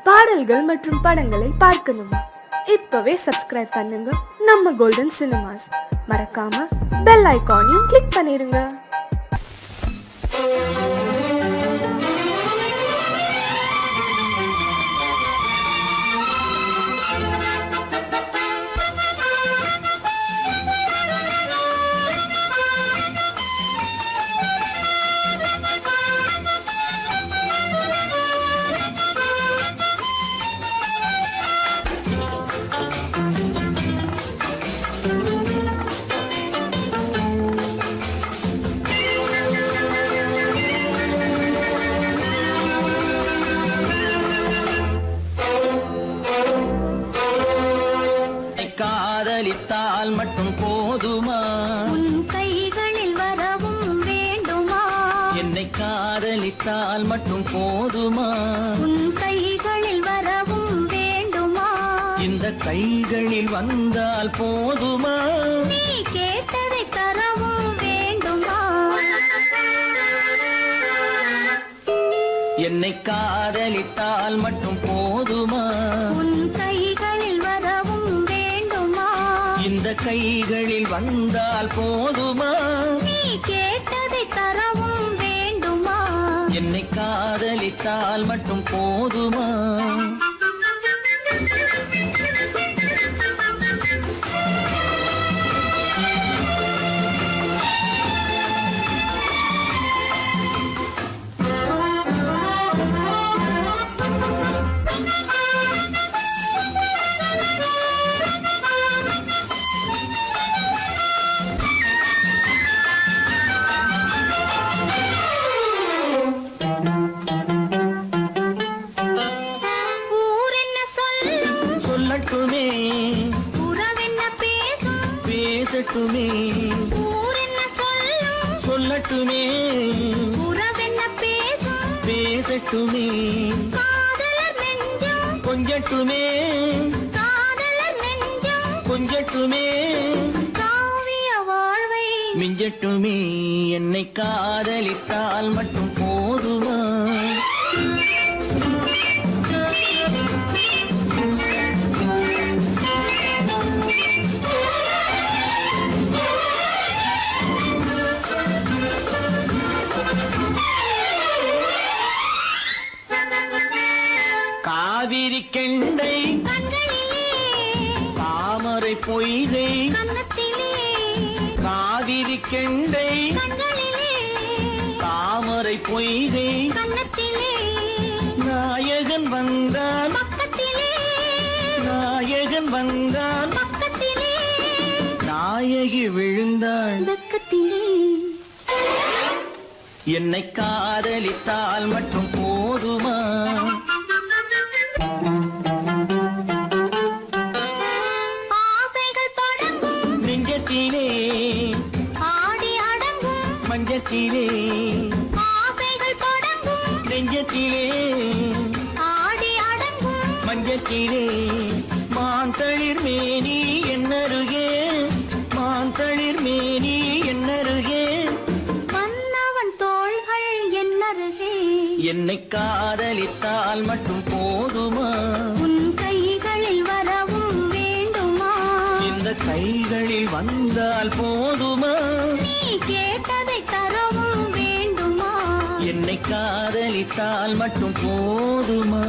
பாடல்கள் மற்றும் படங்களை பார்க்கணுமா? இப்பவே சப்ஸ்கிரைப் பண்ணுங்க நம்ம கோல்டன் சினிமாஸ். மறக்காம பெல் ஐகானையும் கிளிக் பண்ணிருங்க. காதலித்தால் மட்டும் போதுமா? உன் கைகளில் வரவும் வேண்டுமா? என்னை காதலித்தால் மட்டும் போதுமா? உன் கைகளில் வரவும் வேண்டுமா? இந்த கைகளில் வந்தால் போதுமா? நீ கேட்டதை தரவும் வேண்டுமா? என்னை காதலித்தால் மட்டும் போதுமா? உன் கைகளில் வரவும் வேண்டுமா? இந்த கைகளில் வந்தால் போதுமா? நீ கேட்டதை தரவும் வேண்டுமா? என்னை காதலித்தால் மட்டும் போதுமா? சொல்லட்டுமே, உறவென்ன பேசும் பேசட்டுமே. ஊரென்ன சொல்லும் சொல்லட்டுமே, உறவென்ன பேசும் பேசட்டுமே. காதலர் நெஞ்சம் கொஞ்சட்டுமே, காதலர் நெஞ்சம் கொஞ்சட்டுமே. காவிய வாழ்வை மிஞ்சட்டுமே. என்னை காதலித்தால் மட்டும் போதுமா? காவிரி கெண்டை கண்களிலே தாமரை பொய்கை கன்னத்திலே காவிரி கெண்டை கண்களிலே தாமரை பொய்கை கன்னத்திலே நாயகன் வந்தான் பக்கத்திலே நாயகன் வந்தான் பக்கத்திலே நாயகி விழுந்தாள் பக்கத்திலே. என்னை காதலித்தால் மட்டும் போதுமா? ஆசைகள் தொடங்கும் நெஞ்சத்திலே ஆடி அடங்கும் மஞ்சத்திலே ஆசைகள் தொடங்கும் நெஞ்சத்திலே ஆடி அடங்கும் மஞ்சத்திலே. மாந்தளிர் மேனி என்னருகே மாந்தளிர் மேனி என்னருகே மன்னவன் தோள்கள் என்னருகே. என்னை காதலித்தால் மட்டும் போதுமா? உன் கைகளில் வரவும் வேண்டுமா? இந்த கைகளில் வந்தால் போதுமா? நீ கேட்டதை தரவும் வேண்டுமா? என்னை காதலித்தால் மட்டும் போதுமா?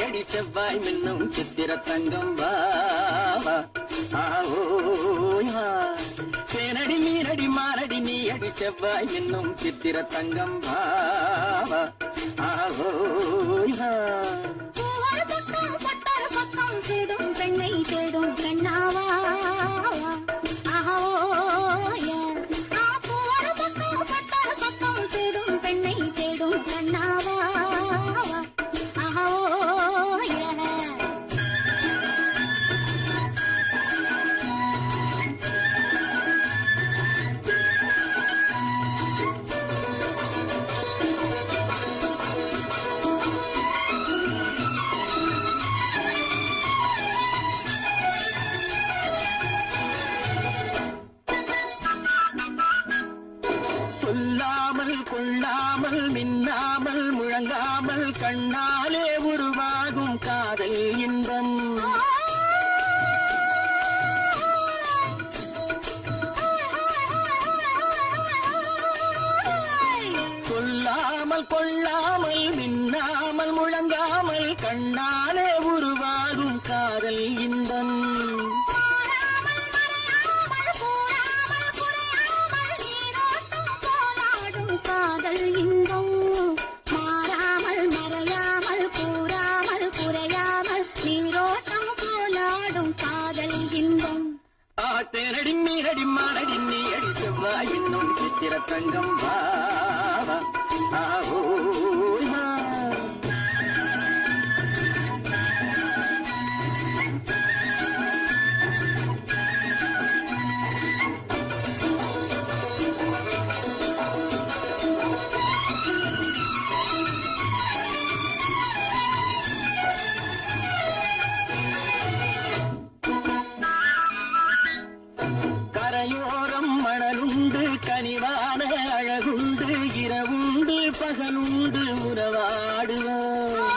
அடி செவ்வாய் மின்னும் சித்திர தங்கம் வா செவ்வாய் என்னும் சித்திர தங்கம் பாவா ஆஹோய் ஹா. பூவர பக்கம் பட்டர பக்கம் தேடும் பெண்ணை தேடும் கண்ணாவா ஆஹோய பூவர பக்கம் பட்டர பக்கம் தேடும் பெண்ணை தேடும் கண்ணாவா ஆஹோய சொல்லாமல் கொள்ளாமல் மின்னாமல் முழங்காமல் கண்ணாலே உருவாகும் காதல் இன்பம் சொல்லாமல் கொள்ளாமல் மின்னாமல் முழங்காமல் கண்ணாலே உருவாகும் காதல் இன்பம் காதல் இன்பம் மாறாமல் மறையாமல் கூறாமல் குறையாமல் நீரோட்டம் போலாடும் காதல் இன்பம் ஆத்தேனடி மீனடி மானடி நீ அடி செவ்வாய் என்னும் சித்திர தங்கம் பாவா ஆஹோய் ஹா. கரையோரம் மணலுண்டு கனிவான அழகுண்டு இரவுண்டு பகலுண்டு உறவாடுவோம்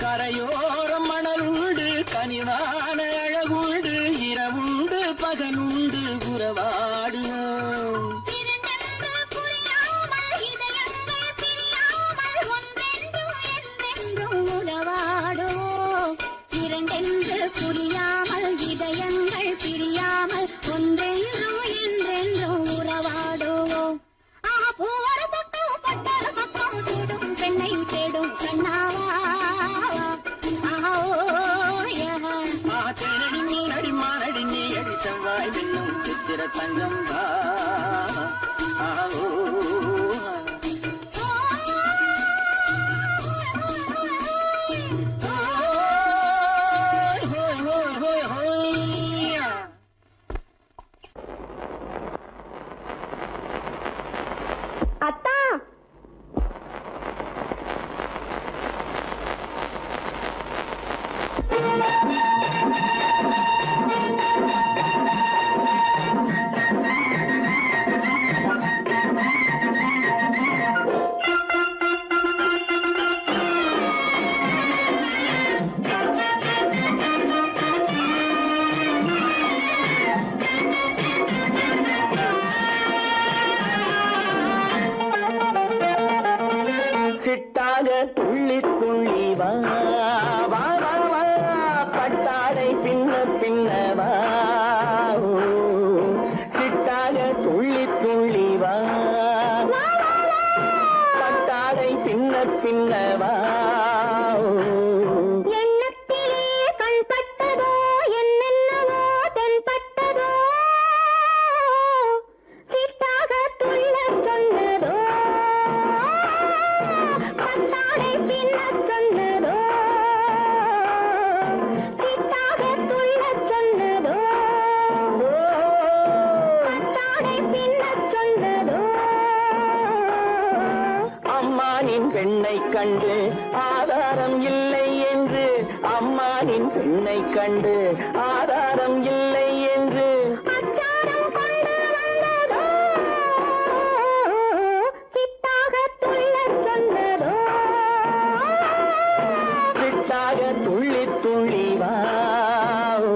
கரையோரம் மணலுண்டு கனிவான அழகுண்டு இரவுண்டு பகலுண்டு உறவாடுவோம் இரண்டென்று புரியாமல் இதயங்கள் பிரியாமல் ஒன்றென்றும் என்றென்றும் உறவாடுவோம் பூவர பக்கம் பட்டர பக்கம் சூடும் பெண்ணை தேடும் கண்ணாவா ஆத்தேனடி மீனடி மானடி நீ அடி செவ்வாய் என்னும் சித்திர தங்கம் பாவா ஆஹோய் ஹா. அத்தா சிட்டாக துள்ளி துள்ளி வா வா வா வா பட்டாடை பின்ன பின்ன வா ஓ. சிட்டாக துள்ளி துள்ளி வா பட்டாடை பின்ன பின்ன வா ஓ. எண்ணத்திலே கண்பட்டதோ என்னென்னவோ தென்பட்டதோ சிட்டாக துள்ள சொன்னதோ பட்டாடை பின்ன சொன்னதோ சிட்டாக துள்ள சொன்னதோ பட்டாடை பின்ன சொன்னதோ அம்மானின் பெண்ணை கண்டு ஆதாரம் இல்லை என்று அம்மானின் பெண்ணை கண்டு ஆதாரம் இல்லை என்று அச்சாரம் கொண்டு வந்ததோ சிட்டாக துள்ள சொன்னதோ சிட்டாக துள்ளி துள்ளி வா ஓ.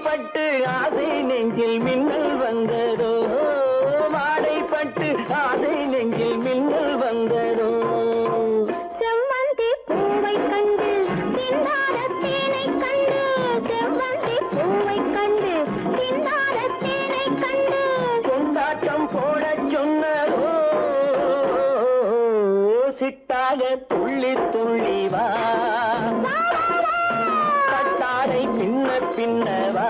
வாடைப்பட்டு ஆசை நெஞ்சில் மின்னல் வந்ததோ வாடைப்பட்டு ஆசை நெஞ்சில் மின்னல் வந்ததோ செவ்வந்தி பூவை கண்டு திண்டாட தேனை கண்டு செவ்வந்தி பூவை கண்டு திண்டாட தேனை கண்டு கொண்டாட்டம் போட சொன்னதோ சிட்டாக துள்ளி துள்ளி வா கட்டாரை பின்ன பின்னவா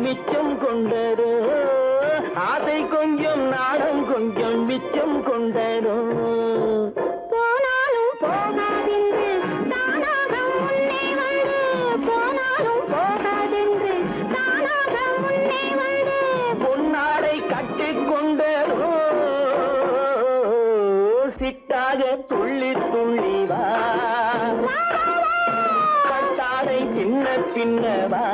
மிச்சம் கொண்டரோ ஆசை கொஞ்சம் நாடம் கொஞ்சம் மிச்சம் கொண்டரோ போனாலும் போகாதென்று தானாக முன்னே வந்து போனாலும் போகாதென்று தானாக முன்னே வந்து பொன்னாடை கட்டிக்கொண்டரோ சிட்டாக துள்ளி துள்ளி வா கட்டாடை பின்ன பின்னவா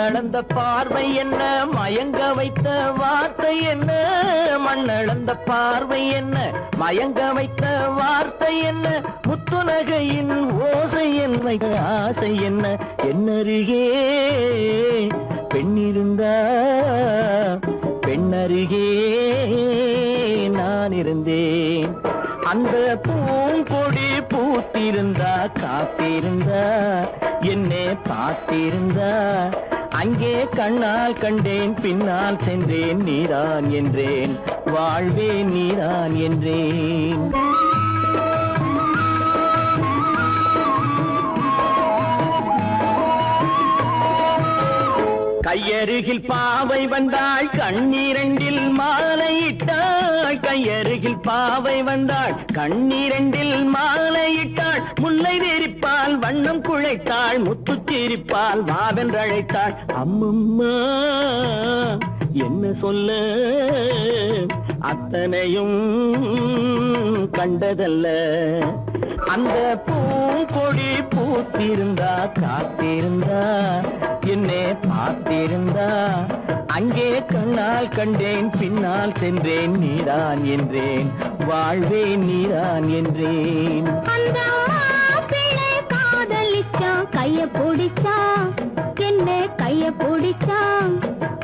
கண்ணளந்த பார்வை என்ன, மயங்க வைத்த வார்த்தை என்ன, மண்ணளந்த பார்வை என்ன, மயங்க வைத்த வார்த்தை என்ன, முத்துநகையின் ஓசை என்ன, ஆசை என்ன, என்னருகே பெண்ணிருந்தா பெண்ணருகே நான் இருந்தேன். அந்த பூங்கொடி பூத்திருந்தா காத்திருந்தா என்னை பார்த்திருந்தா அங்கே கண்ணால் கண்டேன் பின்னால் சென்றேன் நீதான் என்றேன் வாழ்வே நீதான் என்றேன். கையருகில் பாவை வந்தாள் கண்ணீரண்டில் மாலையிட்டாள், கையருகில் பாவை வந்தாள் கண்ணீரண்டில் மாலையிட்டாள், முல்லை வெறிப்பால் வண்ணம் குழைத்தாள், முத்துச்சிரிப்பால் வாவென்றழைத்தாள். அம்மம்மா என்ன சொல்ல அத்தனையும் கண்டதல்ல, அந்த பூங்கொடி பூத்திருந்தா காத்திருந்தா என்னை பார்த்திருந்தா அங்கே கண்ணால் கண்டேன் பின்னால் சென்றேன் நீதான் என்றேன் வாழ்வே நீதான் என்றேன். அந்த மாப்பிள்ளை காதலிச்சான், கைய பிடிச்சான், என்ன கைய பிடிச்சான்,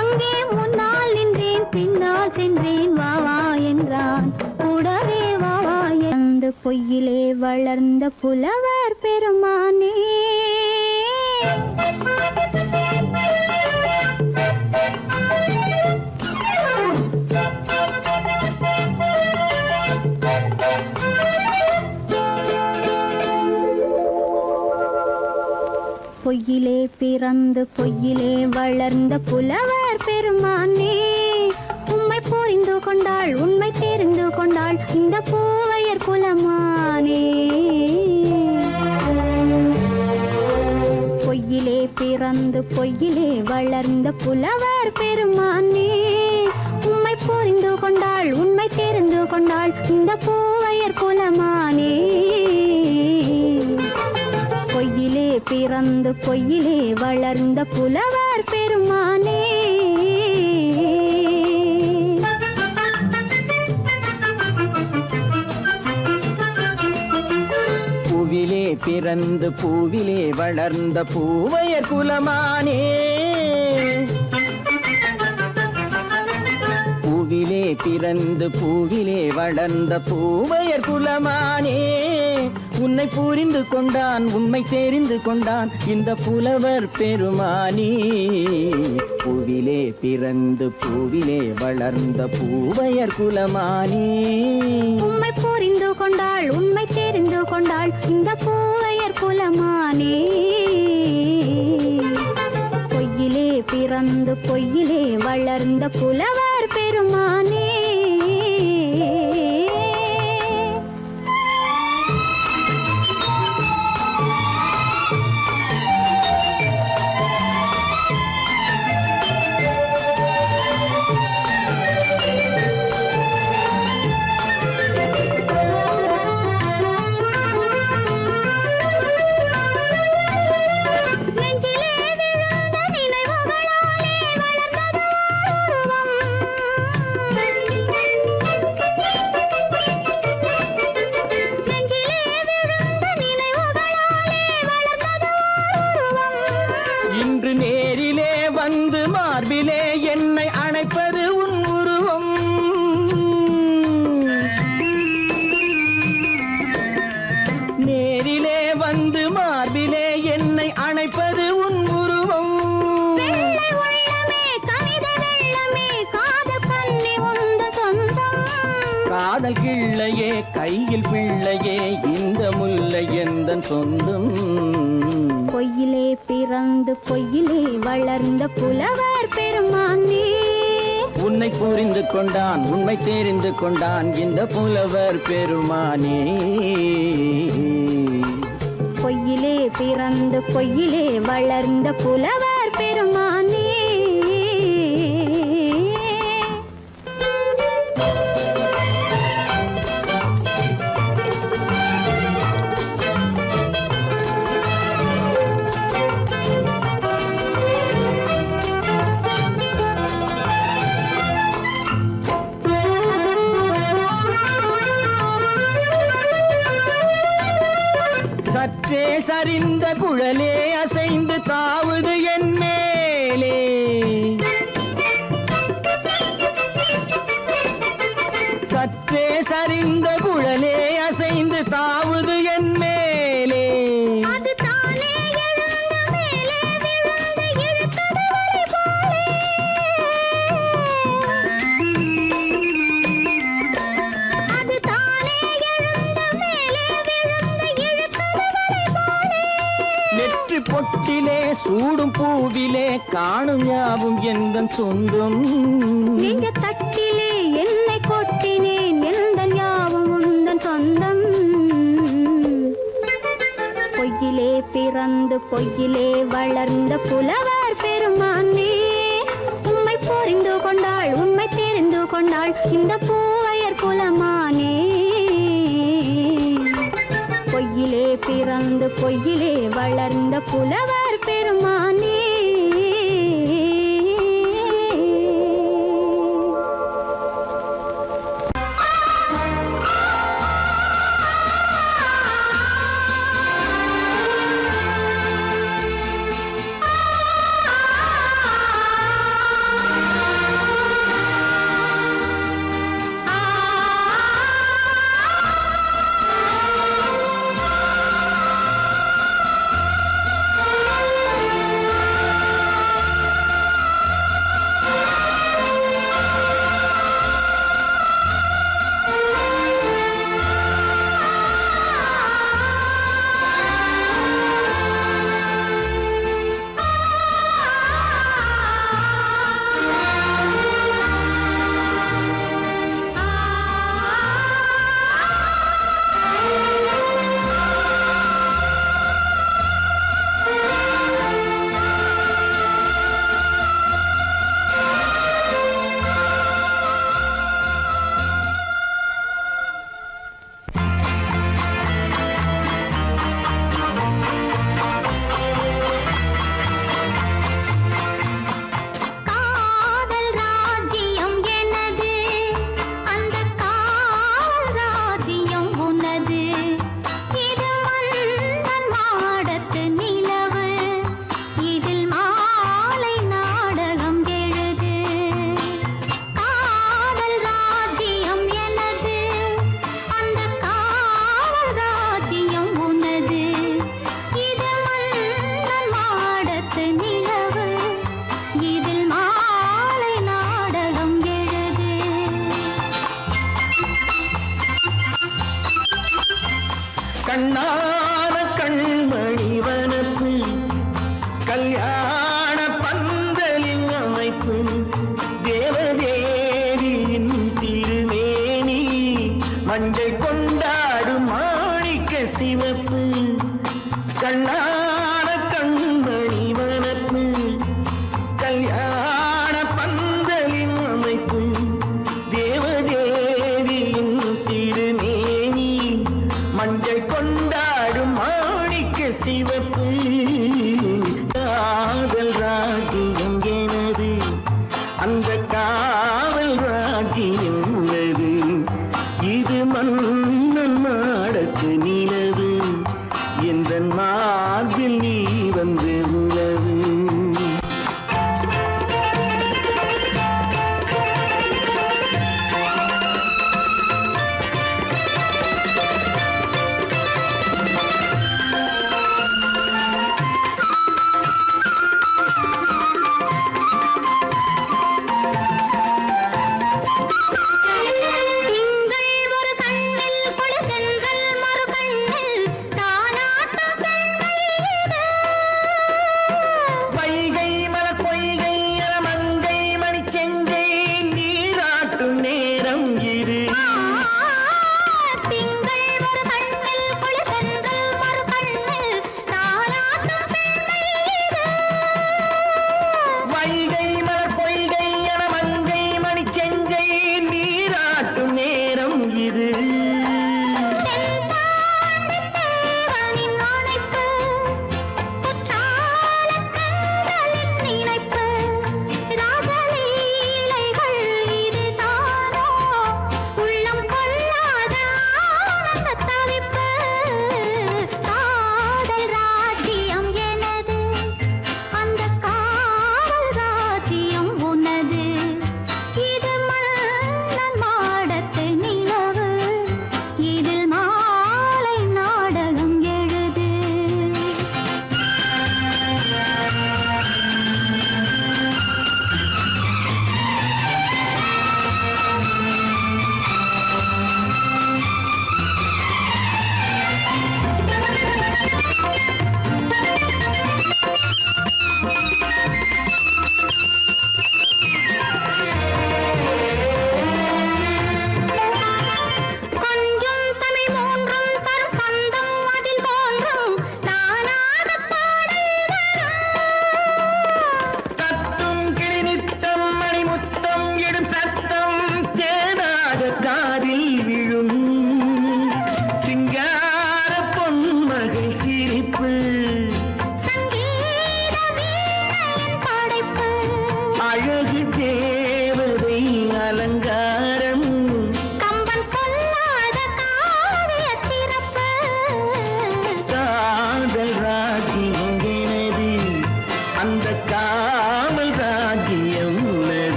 அங்கே முன்னால் நின்றேன் பின்னால் சென்றேன் வா வா என்றான், கூடவே வா வா. அந்த பொய்யிலே வளர்ந்த புலவர் பெருமானே, பொய்யிலே பிறந்து பொய்யிலே வளர்ந்த புலவர் பெருமானே, உம்மை புரிந்து கொண்டாள் உண்மை தெரிந்து கொண்டாள் இந்த பூவையர் குலமானே. பொய்யிலே பிறந்து பொய்யிலே வளர்ந்த புலவர் பெருமானே, உம்மை புரிந்து கொண்டாள் உண்மை தெரிந்து கொண்டாள் இந்த பூவையர் குலமானே. பொய்யிலே பிறந்து பொய்யிலே வளர்ந்த புலவர் பெருமானே. பூவிலே பிறந்து பூவிலே வளர்ந்த பூவையர் குலமானே, பூவிலே பிறந்து பூவிலே வளர்ந்த பூவையர் குலமானே, உன்னை புரிந்து கொண்டான் உண்மை தெரிந்து கொண்டான் இந்த புலவர் பெருமானே. பூவிலே பிறந்து பூவிலே வளர்ந்த பூவையர் குலமானே, உம்மை புரிந்து கொண்டாள் உண்மை தெரிந்து கொண்டாள் இந்த பூவையர் குலமானே. பொய்யிலே பிறந்து பொய்யிலே வளர்ந்த புலவர் பெருமானே. இன்று நேரிலே வந்து மார்பிலே என்னை அணைப்பது உன் உருவம், நேரிலே வந்து மார்பிலே என்னை அணைப்பது உன் உருவம். வெள்ளை உள்ளமே கவிதை வெள்ளமே காதல் கண்ணி உந்த சொந்தம், காதல் கிள்ளையே கையில் பிள்ளையே இந்த முல்லை எந்தன் சொந்தம். பொய்யிலே பிறந்து பொய்யிலே வளர்ந்த புலவர் பெருமானே, உன்னை புரிந்து கொண்டான் உண்மை தெரிந்து கொண்டான் இந்த புலவர் பெருமானே. பொய்யிலே பிறந்து பொய்யிலே வளர்ந்த புலவர் பெருமானே. சற்றே சரிந்த குழலே அசைந்து தாவுது என் மேலே. சற்றே சரிந்த குழலே அசைந்து தாவுது என் மேலே. அது தானே எழுந்த மேலே விழுந்து இழுத்தது வலை போலே. அது தானே எழுந்த மேலே விழுந்து இழுத்தது வலை போலே. நெற்றி பொட்டிலே சூடும் பூவிலே காணும் யாவும் எந்தன் சொந்தம். நீங்க தட்டிலே என்னை கொட்டினேன் எந்தன் யாவும் உந்தன் சொந்தம். பொய்யிலே பிறந்து பொய்யிலே வளர்ந்த புலவர் பெருமானே, உம்மை புரிந்து கொண்டாள் உண்மை தெரிந்து கொண்டாள் இந்த பூவையர் குலமானே. பொய்யிலே பிறந்து பொய்யிலே வளர்ந்த புலவர் பெருமானே. கண்ணான கண்மணி வனப்பு கல்யாண பந்தலின் அமைப்பு தேவதேவியின் திருமேனி மஞ்சள் கொண்டாடும் மாணிக்க சிவப்பு. கண்ணான கண்மணி வனப்பு கல்யாண பந்தலின் அமைப்பு தேவதேவியின் திருமேனி மஞ்சள் கொண்டாடும் மாணிக்க சிவப்பு. காதல் ராஜ்யம் எனது அந்த காவல் ராஜ்யம் உள்ளது. இது மன்னன் மாடத்து நிலவு எந்த மார்பில் நீ வந்து உலவு.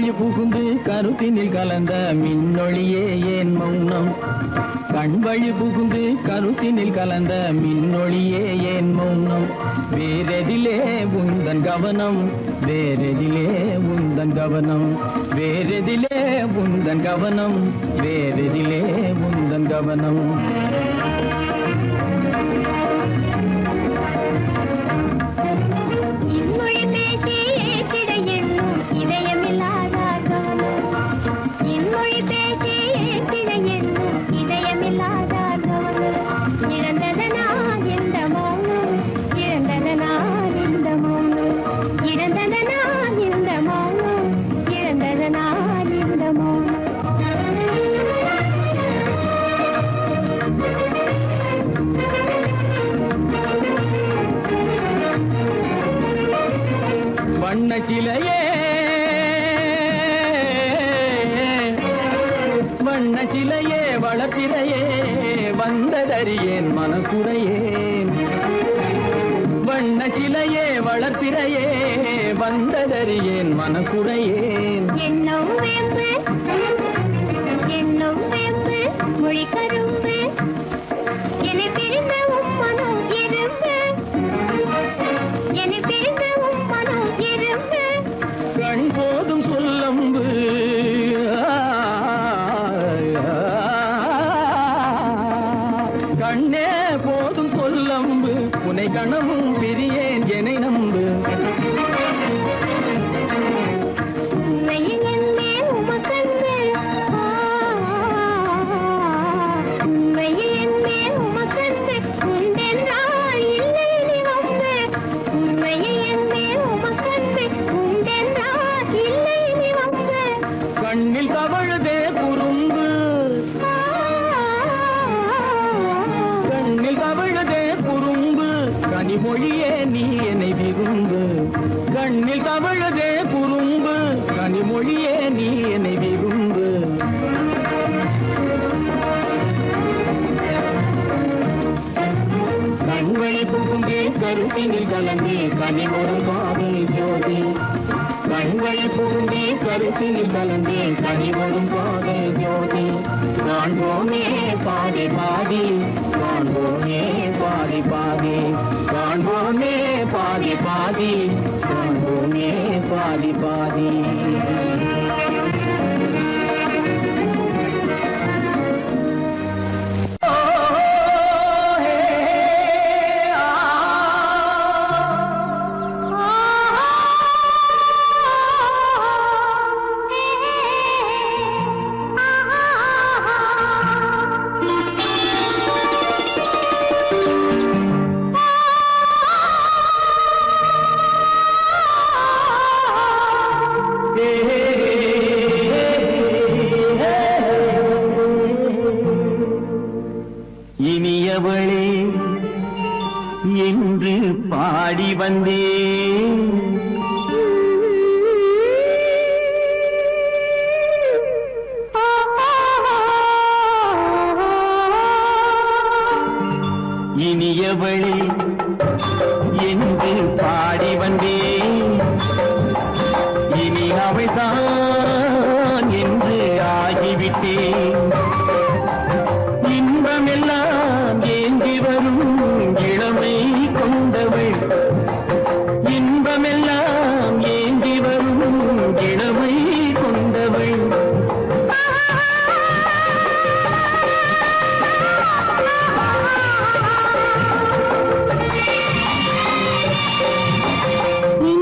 வழி புகுந்து கருத்தினில் கலந்த மின்னொளியே ஏன் மௌனம் கண் வழி புகுந்து கருத்தினில் கலந்த மின்னொளியே ஏன் மௌனம் வேறெதிலே உந்தன் கவனம் வேறெதிலே உந்தன் கவனம் வேறெதிலே உந்தன் கவனம் வேறெதிலே உந்தன் கவனம் இன்மொழி பேசி ஏற்றிட எண்ணும் இதயமில்லாதார் கவனம் இன்மொழி பேசி ஏற்றிட எண்ணும் இதயமில்லாதார் கவனம் இழந்ததனா இந்த மௌனம் இழந்ததனா இந்த மௌனம் இழந்ததனா இந்த மௌனம் இழந்ததனா இந்த மௌனம் வண்ண சிலையே வண்ண சிலையே வளர்த்திரையே வந்ததறியேன் மனக்குறையேன் வண்ண சிலையே வளர்த்திரையே வந்ததறியேன் மனக்குறையேன் எண்ணம் வேம்பு எண்ணம் வேம்பு மொழி கரும்பு என்னை பிரிந்த உம்மனம் இரும்பு என்னை பிரிந்த உம்மனம் இரும்பு கண் போதும் சொல்லம்பு கண்ணே போதும் சொல்லம்பு உனை கணமும் பிரியேன் என்னை நம்பு உண்மையில் என்னே உமக்கன்று உண்மையில் என்னே உமக்கன்று உண்டென்றால் இல்லை நீ வம்பு உண்மையில் என்னே உமக்கன்று உண்டென்றால் இல்லை நீ வம்பு கண்ணில் தவழுதே குறும்பு கண்ணில் தவழுதே குறும்பு கனிமொழியே நீ என்னை விரும்பு கண்ணில் தவழுதே குறும்பு கனிமொழியே நீ என்னை விரும்பு கண்வழி புகுந்தே கருத்தினில் கலந்து கனிமொரு பாதை ஜோதி கண்வழி புகுந்தே கருத்தினில் கலந்து கனிமொரும் பாதை ஜோதி காண்போமே பாதி பாதி காண்போமே பாதி பாதி காண்போமே பாதி பாதி காண்போமே பாதி பாதி இனியவளே என்று பாடி வந்தேன் இனியவளே என்று பாடி வந்தேன் இனி அவள்தான் என்று ஆகிவிட்டேன் இன்பமெல்லாம் ஏந்தி வரும் இளமை கொண்டவள் இன்பமெல்லாம் ஏந்தி வரும் இளமை கொண்டவள் நீ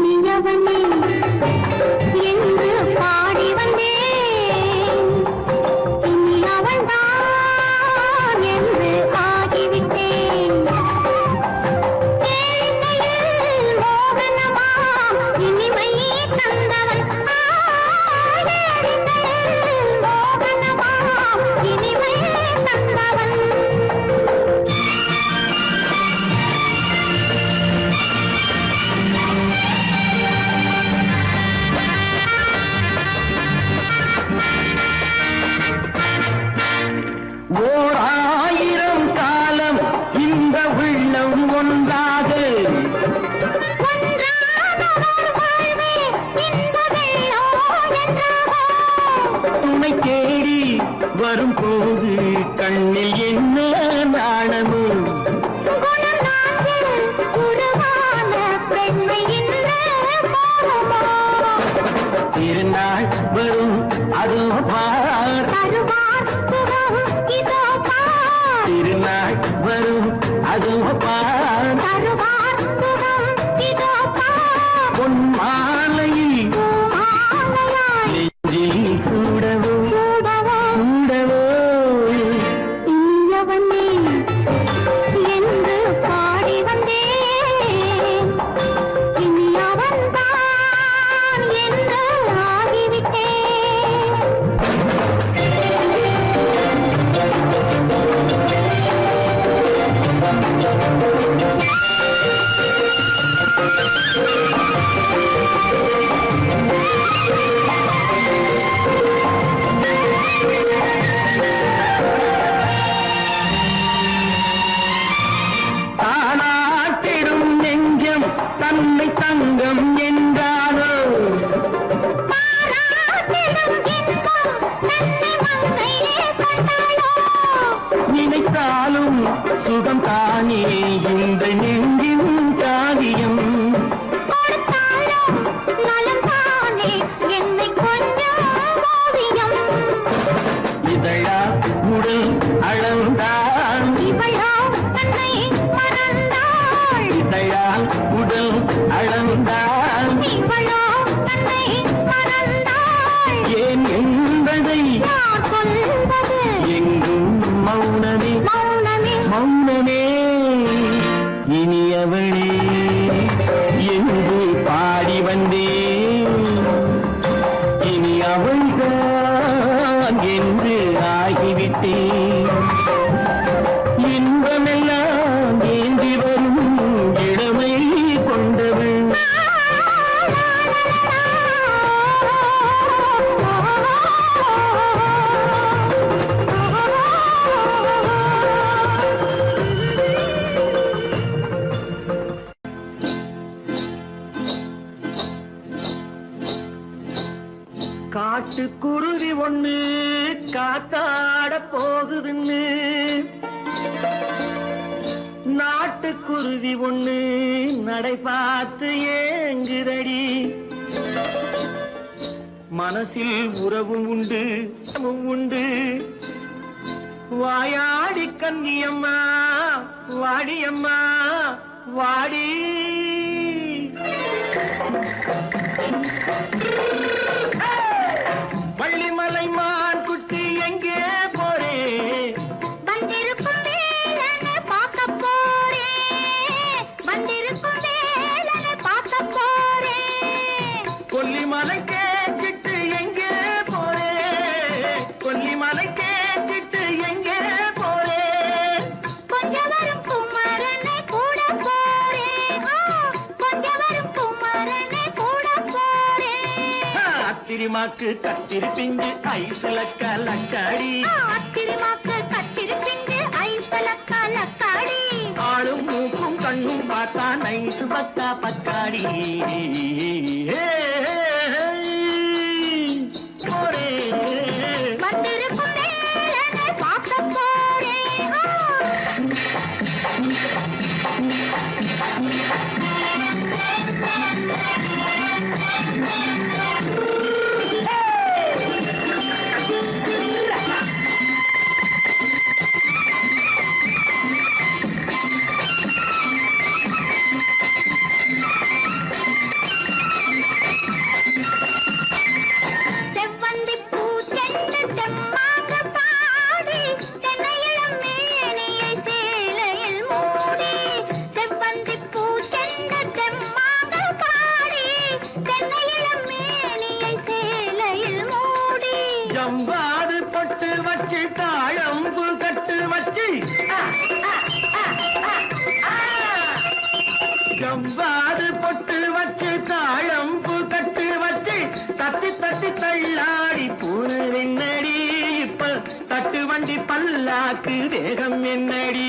வரும்போது கண்ணில் என்ன நாணமோ குணம் நாட்டில் உருவான பெண்மை இன்று பாவமோ திருநாள் வரும் அதோ பார் தருவார் சுகம் இதோ பார் திருநாள் வரும் அதோ பார் தருவார் சுகம் இதோ பார் பொன் மாலையில் மாலையாய் நெஞ்சில் சூடவோ சூடவோ சூடவோ இனியவனே என்று பாடி வந்தேன் இனி அவன்தான் என்று ஆகிவிட்டேன் தானாட்டிடும் நெஞ்சம் தன்னை தங்கம் என்றானோ பாராட்டிடும் இன்பம் தன்னை மங்கையே கண்டாளோ நினைத்தாலும் சுகம் தானே இந்த நெஞ்சின் காவியம் கொடுத்தாலும் நலம் தானே என்னை கொஞ்சம் ஓவியம் இதழா உடல் அளந்தான் இவளோ தன்னை மறந்தாள் இதழால் உடல் அளந்தான் இவளோ தன்னை மறந்தாள் ஏன் என்பதை யார் சொல்வது எங்கும் மௌனமே மௌனமே மௌனமே இனியவளே என்று பாடி வந்தேன் இனி அவள்தான் என்று ஆகிவிட்டேன் இன்பமெல்லாம் ஏந்தி வரும் இளமை கொண்டவள் காட்டுக்குருவி ஒண்ணு காத்தாட போகுதுன்னு நாட்டுக்குருவி ஒண்ணு நடை பார்த்து ஏங்குதடி மனசில் உறவும் உண்டு உண்டு வாயாடி கன்னியம்மா வாடியம்மா வாடி வள்ளிமலை மான் குட்டி எங்கே போறே வந்திருக்கும் வேலனை பார்க்க போறேன் வந்திருக்கும் வேலனை பார்க்க போறேன் கொல்லிமலை கேச்சிட்டு எங்கே போறே கொல்லிமலை கேச்சிட்டு எங்கே போறே கொஞ்சம் வரும் குமரனை கூட போறேன் கொஞ்சம் வரும் குமரனை கூட போறேன் அத்திரிமாக்கு கத்திரி பிஞ்சு ஐசுல கலக்காடி அத்திரிமாக்கு கத்திருப்பிண்டு ஐசலக்கா லக்காடி ஆளும் மூக்கும் கண்ணும் பார்த்தா நைசு பக்கா பக்காடி போறே வந்திருக்கும் வேலனை பார்க்க போறேன் செவ்வந்தி பூ செண்டு தெம்மாக பாடி தென்னையிளம் மேனியை சேலையில் மூடி செவ்வந்தி பூ செண்டு தெம்மாக பாடி தென்னையிளம் மேனியை சேலையில் மூடி ஜம்பாது பொட்டு வச்சு தாழம்பு கட்டு வச்சு ஜம்பாது பொட்டு வச்சு தாழம்பு கட்டு வச்சு தட்டி தட்டி தள்ளாடி பூனு என்னடி இப்ப தட்டு வண்டி பல்லாக்கு வேகம் என்னடி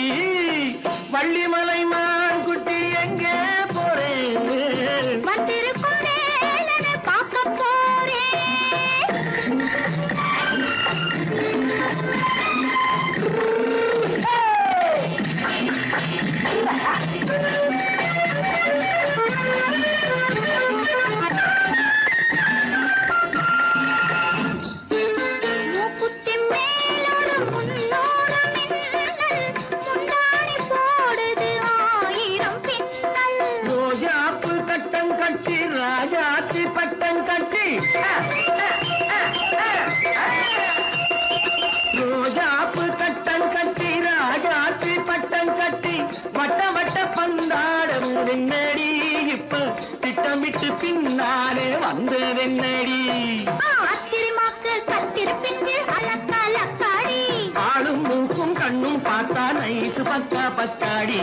வள்ளிமலை மான் குட்டி எங்கே போறேன் வந்திருக்கும் வேலனை பார்க்க போறேன் திட்டமிட்டு பின்னாலே வந்ததென்னடி ஆத்திரமாக்கு கத்திருப்பிட்டு அலக்காடி ஆளும் மூக்கும் கண்ணும் பார்த்தா நைசு பக்கா பக்காடி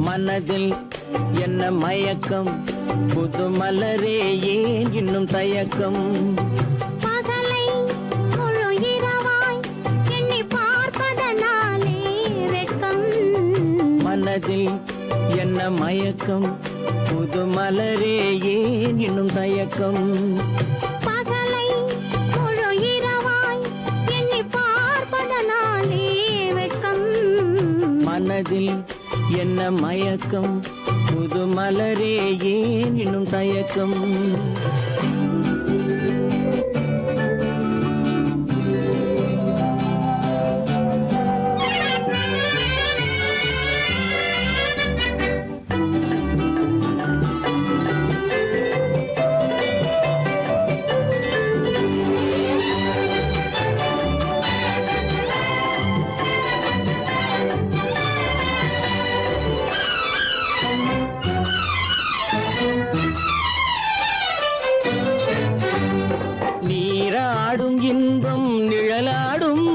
மனதில் என்ன மயக்கம் புது மலரே ஏன் இன்னும் தயக்கம் பகலை முழு இரவாய் எண்ணி பார்ப்பதனாலே வெட்கம் மனதில் என்ன மயக்கம் புது மலரே ஏன் இன்னும் தயக்கம் பகலை முழு இரவாய் எண்ணி பார்ப்பதனாலே வெட்கம் மனதில் என்ன மயக்கம் புது மலரே ஏன் இன்னும் தயக்கம் நீராடும் இன்பம் நிழலாடும்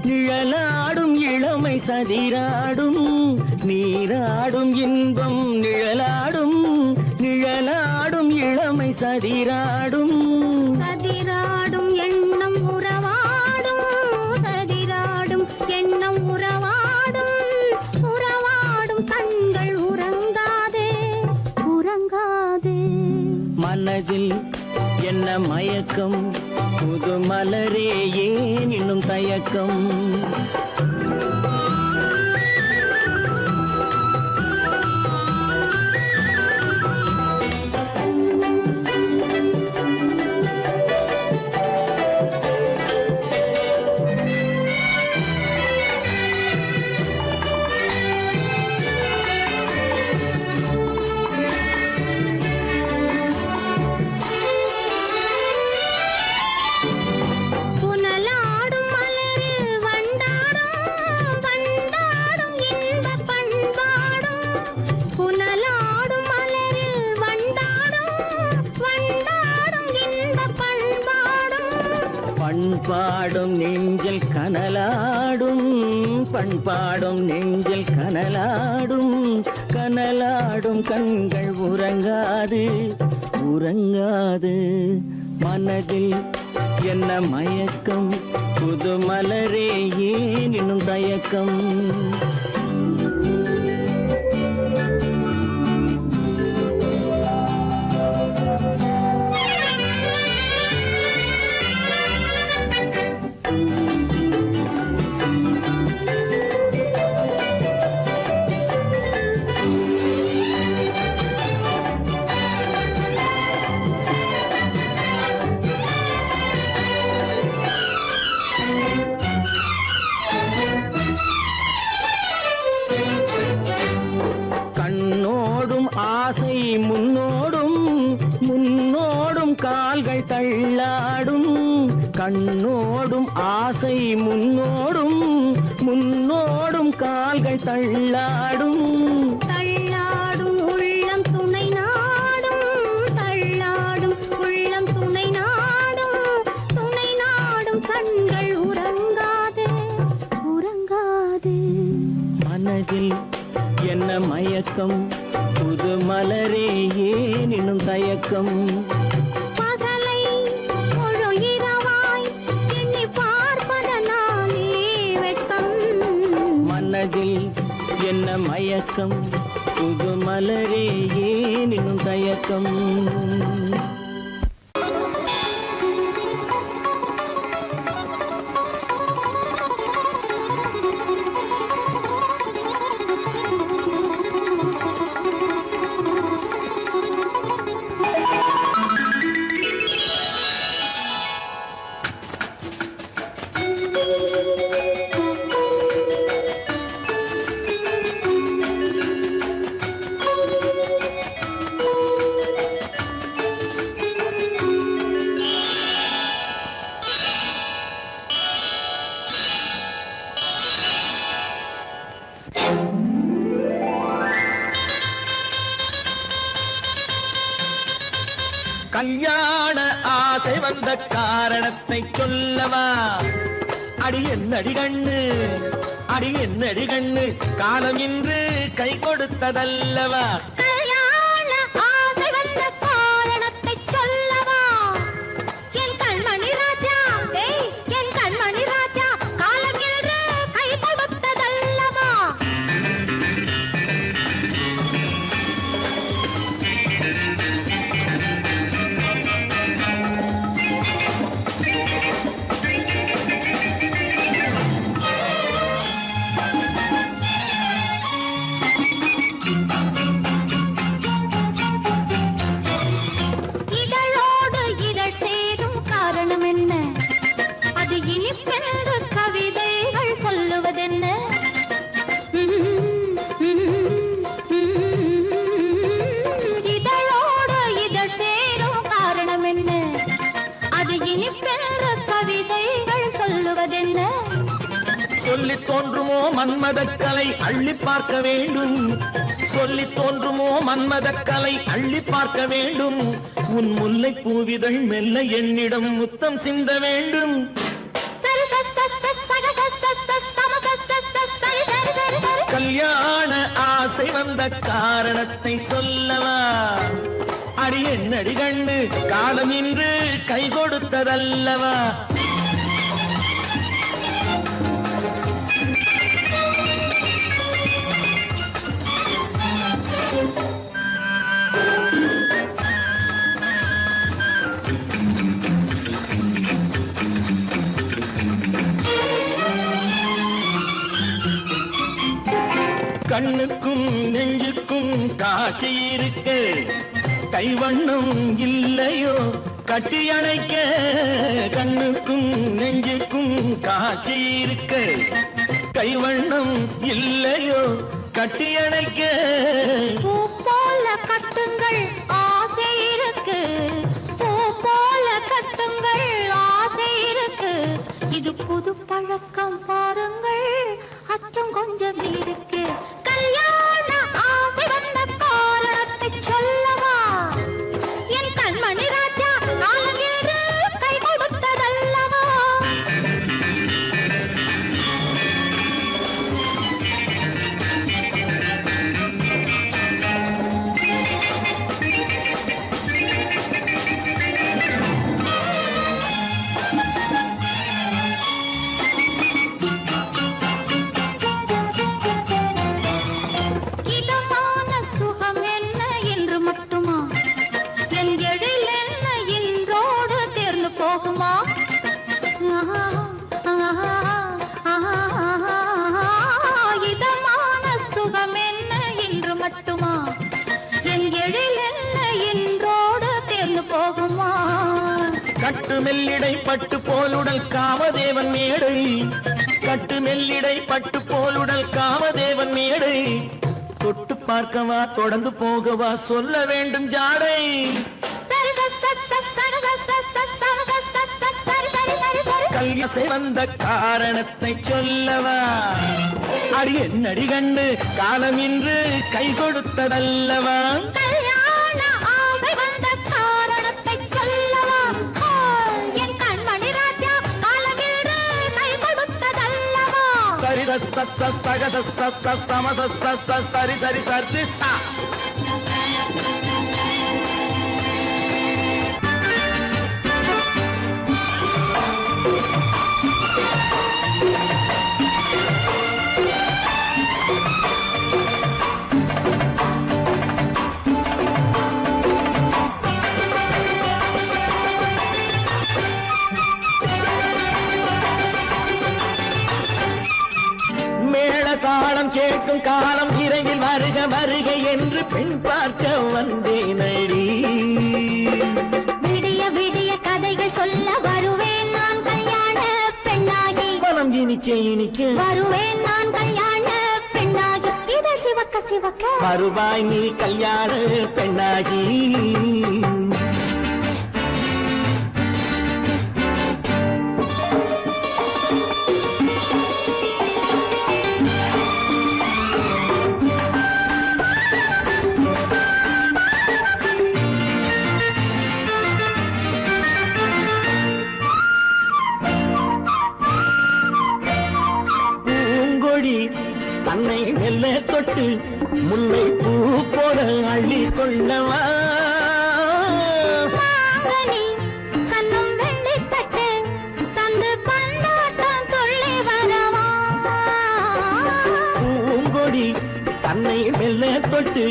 நிழலாடும் இளமை சதிராடும் நீராடும் இன்பம் நிழலாடும் நிழலாடும் இளமை சதிராடும் சதிராடும் எண்ணம் உறவாடும் சதிராடும் எண்ணம் உறவாடும் உறவாடும் கண்கள் உறங்காதே உறங்காதே மனதில் என்ன மயக்கம் புது மலரே ஏன் இன்னும் தயக்கம் புனலாடும் மலரில் வண்டாடும் வண்டாடும் இன்பப் பண்பாடும் புனலாடும் மலரில் வண்டாடும் வண்டாடும் இன்பப் பண்பாடும் பண்பாடும் நெஞ்சில் கனலாடும் பண்பாடும் நெஞ்சில் கனலாடும் கனலாடும் கண்கள் உறங்காது உறங்காது மனதில் என்ன மயக்கம் புது மலரே ஏன் இன்னும் தயக்கம் கண்ணோடும் ஆசை முன்னோடும் முன்னோடும் கால்கள் தள்ளாடும் கண்ணோடும் ஆசை முன்னோடும் முன்னோடும் கால்கள் தள்ளாடும் தள்ளாடும் உள்ளம் துணை நாடும் தள்ளாடும் உள்ளம் துணை நாடும் கண்கள் உறங்காதே உறங்காதே மனதில் என்ன மயக்கம் புது மலரே ஏன் இன்னும் தயக்கம் பகலை முழு இரவாய் மயக்கம் புது மலரே ஏன் இன்னும் தயக்கம் கல்யாண ஆசை வந்த காரணத்தை சொல்லவா? அடி என்னடி கண்ணு, அடி என்னடி கண்ணு, காலம் இன்று கை கொடுத்ததல்லவா? கல்யாண ஆசை வந்த காரணத்தை சொல்லவா? என் கண்மணி ராஜா, என் கண்மணி ராஜா, காலம் என்று கை கொடுத்ததல்லவா? இதழோடு இதழ் சேரும் காரணம் என்ன? அது இனிப்பென்று கவிதைகள் சொல்லுவதென்ன? இதழோடு இதழ் சேரும் காரணம் என்ன? அது இனிப்பென்று கவிதைகள் சொல்லுவதென்ன? சொல்லி தோன்றுமோ மன்மதக்கலை அள்ளி பார்க்க வேண்டும், சொல்லி தோன்றுமோ மன்மதக்கலை அள்ளி பார்க்க வேண்டும். உன் முல்லை பூவிதழ் மெல்ல என்னிடம் முத்தம் சிந்த வேண்டும். கல்யாண ஆசை வந்த காரணத்தை சொல்லவா? அடி என்னடி கண்ணு, காலம் இன்று கை கொடுத்ததல்லவா? கண்ணுக்கும் நெஞ்சுக்கும் காட்சி இருக்கு, கைவண்ணம் இல்லையோ கட்டி அணைக்க? கண்ணுக்கும் நெஞ்சுக்கும் காட்சி இருக்கு, கைவண்ணம் இல்லையோ கட்டி அணைக்க? பூ போல கட்டுங்கள் ஆசை இருக்கு, பூ போல கட்டுங்கள் ஆசை இருக்கு. இது புது பழக்கம் பாருங்கள், அச்சம் கொஞ்சம் இருக்கு. கல்யாண ஆசை வந்த காரணத்தை சொல்லவா? என் கண்மணி ராஜா, காலம் என்று கை கொடுத்ததல்லவா? இதமான சுகம் என்ன என்று மட்டுமா? என் எழில் என்ன இன்றோடு தேர்ந்து போகுமா? இதமான சுகம் என்ன என்று மட்டுமா? என் எழில் என்ன இன்றோடு தேர்ந்து போகுமா? கட்டு மெல்லிடை பட்டு போலுடல் காமதேவன் மேடை, கட்டு மெல்லிடை பட்டு போலுடல் காமதேவன் மேடை. தொட்டு பார்க்கவா தொடர்ந்து போகவா சொல்ல வேண்டும் ஜாடை? கல்யாசை வந்த காரணத்தை சொல்லவா? அடி என்னடி கண்டு, காலம் இன்று கை கொடுத்ததல்லவா? கல்யாண ஆசை வந்த காரணத்தை சொல்லவா? என் கண்மணி ராஜா, காலம் என்று கை கொடுத்ததல்லவா? சரி சக சம சரி சரி சரி சா. தாளம் கேட்கும் காலம் விரைவில் வருக வருக என்று பெண் பார்க்க வந்தேனடி. விடிய விடிய கதைகள் சொல்ல வருவேன் நான் கல்யாண பெண்ணாகி. மனம் இனிக்க இனிக்க வருவேன் நான் கல்யாண பெண்ணாகி. இதை சிவக்க சிவக்க வருவாய் நீ கல்யாண பெண்ணாகி. தன்னை மெல்ல தொட்டு முல்லை பூ போல அள்ளி கொள்ளவா. கண்ணும் வெள்ளி தட்டு தந்து பந்தாட்டம் துள்ளி வரவா. பூங்கொடி தன்னை மெல்ல தொட்டு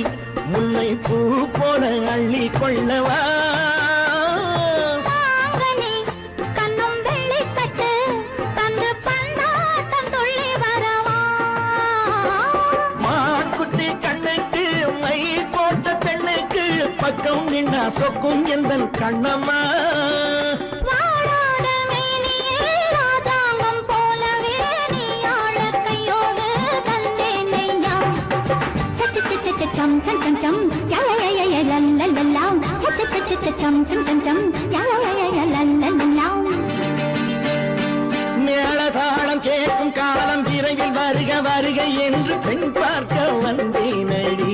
முல்லை பூ போல அள்ளி கொள்ளவா. பக்கம் நின்னா சொக்கும் எந்தன் கண்ணம்மா. வாழாத மேனியே ராஜாங்கம் போலவே நீ ஆழ கையோடு தந்தேன் நெய்யா. சம் சம் சம் சம் லல்லல்லாம் சம் சம் சம் லல்லல்லாம். மேளதாளம் கேட்கும் காலம் விரைவில் வருக வருக என்று பெண் பார்க்க வந்தேனடி.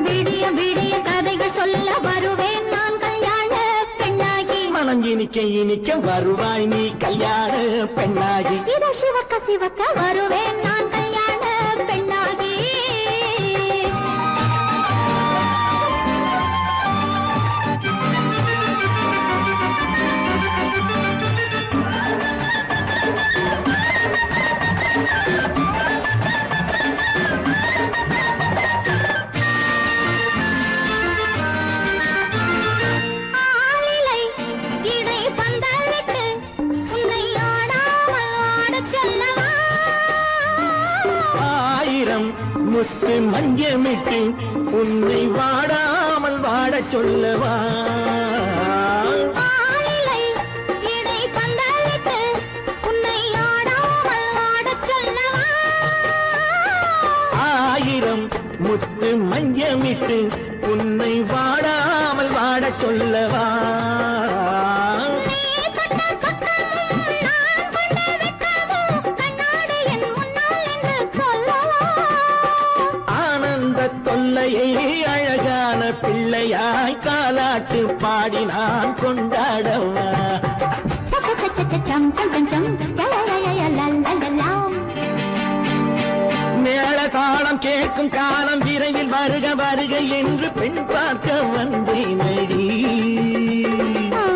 விடிய விடிய கதைகள் சொல்ல வருவேன் நான் கல்யாண பெண்ணாகி. மனம் இனிக்க இனிக்க வருவாய் நீ கல்யாண பெண்ணாகி. இதை சிவக்க சிவக்க வருவேன் நான் கல்யாண பெண்ணாகி. முத்து மஞ்சமிட்டு உன்னை வாடாமல் வாட சொல்லவா. ஆயிரம் முத்து மஞ்சமிட்டு உன்னை வாடாமல் வாட சொல்லவா. தொல்லையை அழகான பிள்ளையாய் காலாட்டு பாடி நான் கொண்டாடவா. மேள தாளம் கேட்கும் காலம் விரைவில் வருக வருக என்று பெண் பார்க்க வந்தேனடி.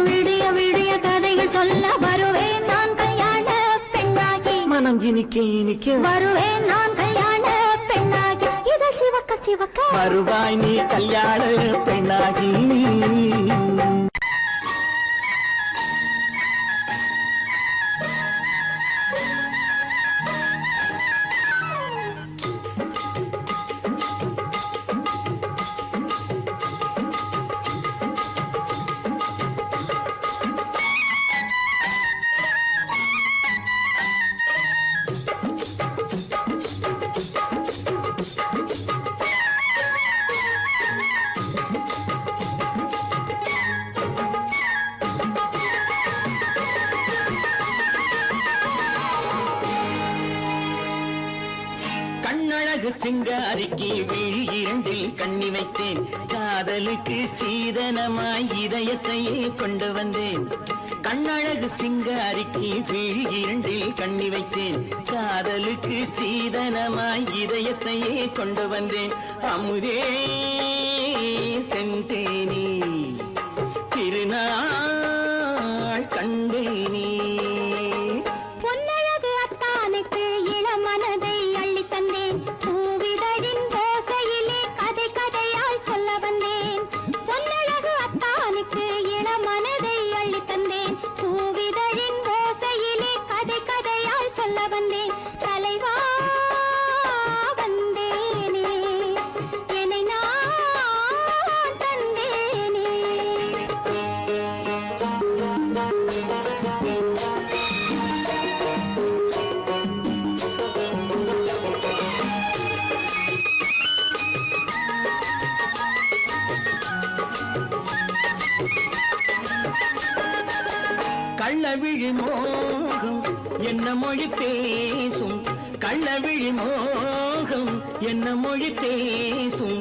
விடிய விடிய கதைகள் சொல்ல வருவேன் நான் கல்யாண பெண்ணாகி. மனம் இனிக்க இனிக்க வருவேன் நான் கல்யாண பெண்ணாகி. இதை சிவக்க சிவக்க வருவாய் நீ கல்யாண பெண்ணாகி. கண்ணழகு சிங்காரிக்கு விழி இரண்டில் கண்ணி வைத்தேன். காதலுக்கு சீதனமாய் இதயத்தையே கொண்டு வந்தேன். கண்ணழகு சிங்காரிக்கு விழி இரண்டில் கண்ணி வைத்தேன். காதலுக்கு சீதனமாய் இதயத்தையே கொண்டு வந்தேன். அமுதே செந்தேனே திருநாள் கண்டேனே. பொன்னழகு அத்தானுக்கு இளமனதை அள்ளி தந்தேன். பூவிதழின் ஓசையிலே கதை கதையாய் சொல்ல வந்தேன். பொன்னழகு அத்தானுக்கு இளமனதை அள்ளி தந்தேன். பூவிதழின் ஓசையிலே கதை கதையாய் சொல்ல வந்தேன். தலைவா கள்ளவிழி மோகம் என்ன மொழி பேசும் கள்ளவிழி மோகம் என்ன மொழி பேசும்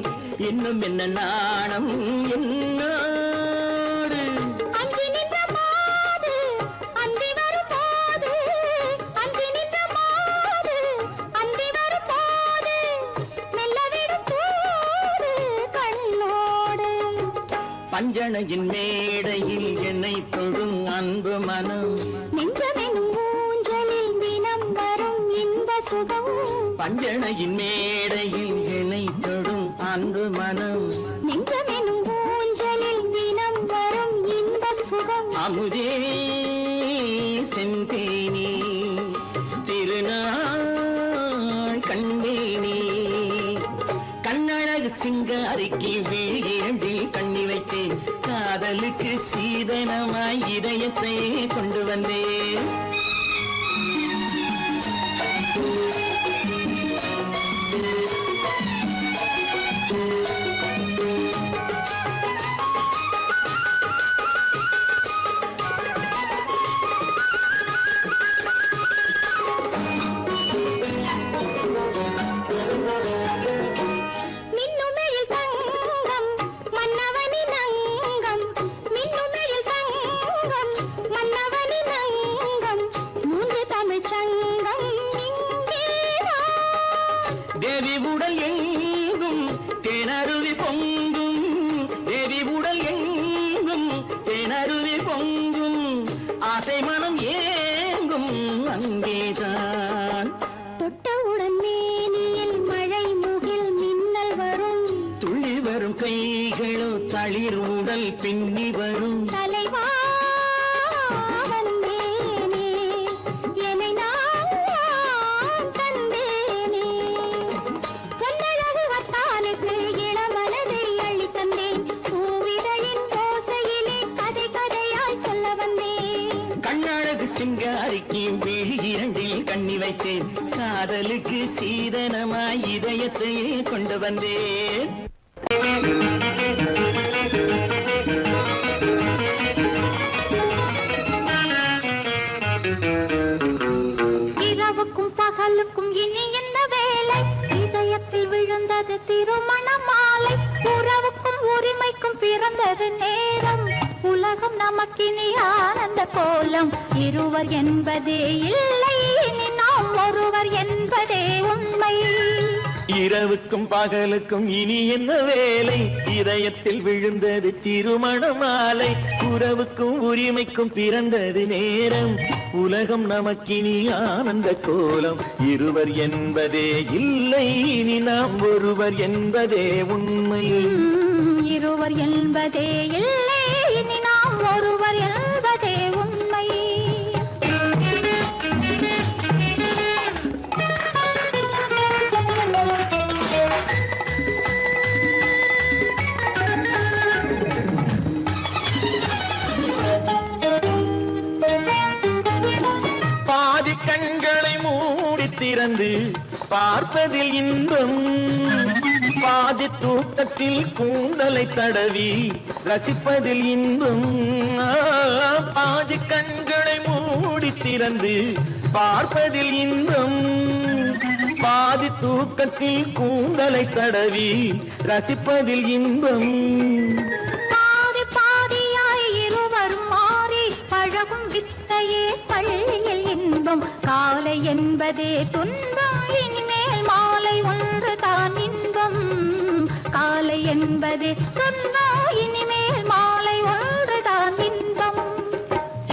இன்னும் என்ன நாணம் என்னோடு அஞ்சி நின்ற மாது அந்தி வரும் போது அஞ்சி நின்ற மாது அந்தி வரும் போது மெல்ல விடும் போது கண்ணோடு பஞ்சணையின் மேடையில் என்னை தொடும் அன்பு மனம் நெஞ்சமெனும் ஊஞ்சலில் தினம் வரும் இன்ப சுகம் பஞ்சணையின் மேடையில் என்னை தொடும் அன்பு மனம் நெஞ்சமெனும் ஊஞ்சலில் தினம் வரும் இன்ப சுகம் அமுதே செந்தேனே திருநாள் கண்டேனே கண்ணழகு சிங்காரிக்கு வீழில் கண்ணி வைத்தேன் காதலுக்கு சீதனமாய் இதயத்தை கொண்டு வந்தேன் மின்னுமெழில் தங்கம் மன்னவனின் அங்கம் மின்னுமெழில் தங்கம் மன்னவனின் அங்கம் மூன்று தமிழ்ச் சங்கம் இங்கேதான் தேவி உடல் எங்கும் தேனருவி பொங்கும் தேவி உடல் எங்கும் தேனருவி பொங்கும் ஆசை மனம் ஏங்கும் அங்கேதான் தொட்டவுடன் மேனியில் மழை முகில் மின்னல் வரும் துள்ளி வரும் கைகளோ தளிர் உடல் பின்னி வரும் தலைவா வந்தேனே என்னை நான் தந்தேனே பொன்னழகு வத்தானுக்கு இளமனதை அள்ளி தந்தேன் பூவிதழின் ஓசையிலே கதை கதையாய் சொல்ல வந்தேன் கண்ணழகு சிங்காரிக்கு விழி இரண்டில் கண்ணி வைத்தேன் காதலுக்கு சீதனமாய் இதயத்தை கொண்டு வந்தேன் இரவுக்கும் பகலுக்கும் இனி என்ன வேலை இதயத்தில் விழுந்தது திருமண மாலை உறவுக்கும் உரிமைக்கும் பிறந்தது நேரம் உலகம் நமக்கினி ஆனந்த கோலம் இருவர் என்பதே இல்லை இனி நாம் ஒருவர் என்பதே உண்மை இரவுக்கும் பகலுக்கும் இனி என்ன வேலை இதயத்தில் விழுந்தது திருமண மாலை உறவுக்கும் உரிமைக்கும் பிறந்தது நேரம் உலகம் நமக்கினி ஆனந்த கோலம் இருவர் என்பதே இல்லை இனி நாம் ஒருவர் என்பதே உண்மை இருவர் என்பதே இல்லை இனி நாம் ஒருவர் என்பதே உண்மை பாதி கண்களை மூடி திறந்து பார்ப்பதில் இன்பம் பாதி தூக்கத்தில் கூந்தலை தடவி ரசிப்பதில் இன்பம் பாதி கண்களை மூடி திறந்து பார்ப்பதில் இன்பம் பாதி தூக்கத்தில் கூந்தலை தடவி ரசிப்பதில் இன்பம் பாதி பாதியாய் இருவரும் மாறி பழகும் வித்தையே பள்ளியில் இன்பம் காலை என்பதே துன்பம் இனிமேல் மாலை ஒன்று தான் இன்பம் காலை என்பதே துன்பம் இனிமேல் மாலை ஒன்று தான் இன்பம்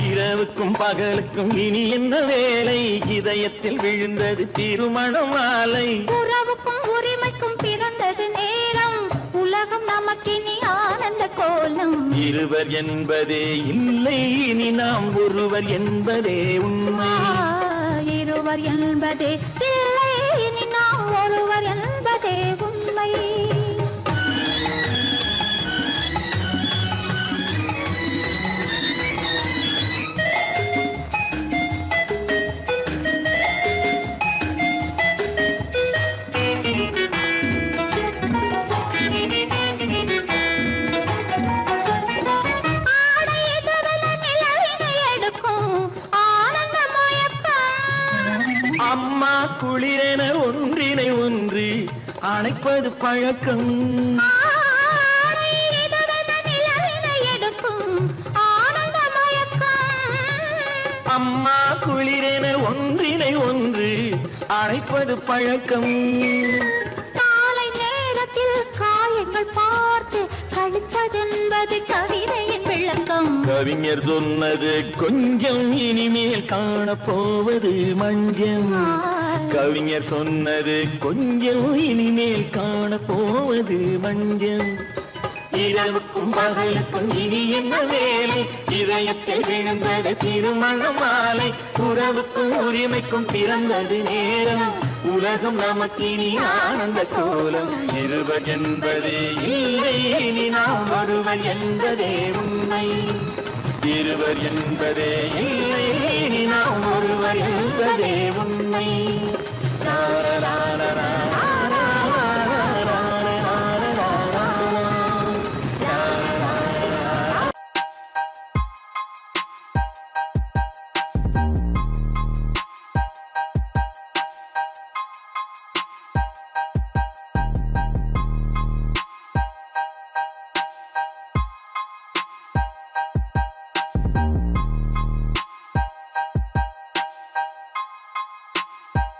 இரவுக்கும் பகலுக்கும் இனி என்ன வேலை இதயத்தில் விழுந்தது திருமண மாலை உறவுக்கும் உரிமைக்கும் பிறந்தது நேரம் உலகம் நமக்கினி ஆனந்த கோலம் இருவர் என்பதே இல்லை இனி நாம் ஒருவர் என்பதே உண்மை இருவர் என்பதே இல்லை இனி நாம் ஒருவர் என்பதே உண்மை அம்மா குளிரென ஒன்றினை ஒன்று அணைப்பது பழக்கம். ஆடை இதுவென நிலவினை எடுக்கும் ஆனந்த மயக்கம். அம்மா குளிரென ஒன்றினை ஒன்று அணைப்பது பழக்கம். காலை நேரத்தில் காயங்கள் பார்த்து கழிப்பதென்பது கவிதையின் விளக்கம். கவிஞர் சொன்னது கொஞ்சம் இனிமேல் காணப்போவது மஞ்சள். கவிஞர் சொன்னது கொஞ்சம் இனிமேல் காணப்போவது மஞ்சள். இரவுக்கும் பகலுக்கும் இனி என்ன வேலை, இதயத்தில் விழுந்தது திருமண மாலை. உறவுக்கும் உரிமைக்கும் பிறந்தது நேரம், உலகம் நமக்கினி ஆனந்த கோலம். இருவர் என்பதே இல்லை இனி நாம் ஒருவர் என்பதே உண்மை. இருவர் என்பதே இல்லை இனி நாம் ஒருவர் என்பதே உண்மை.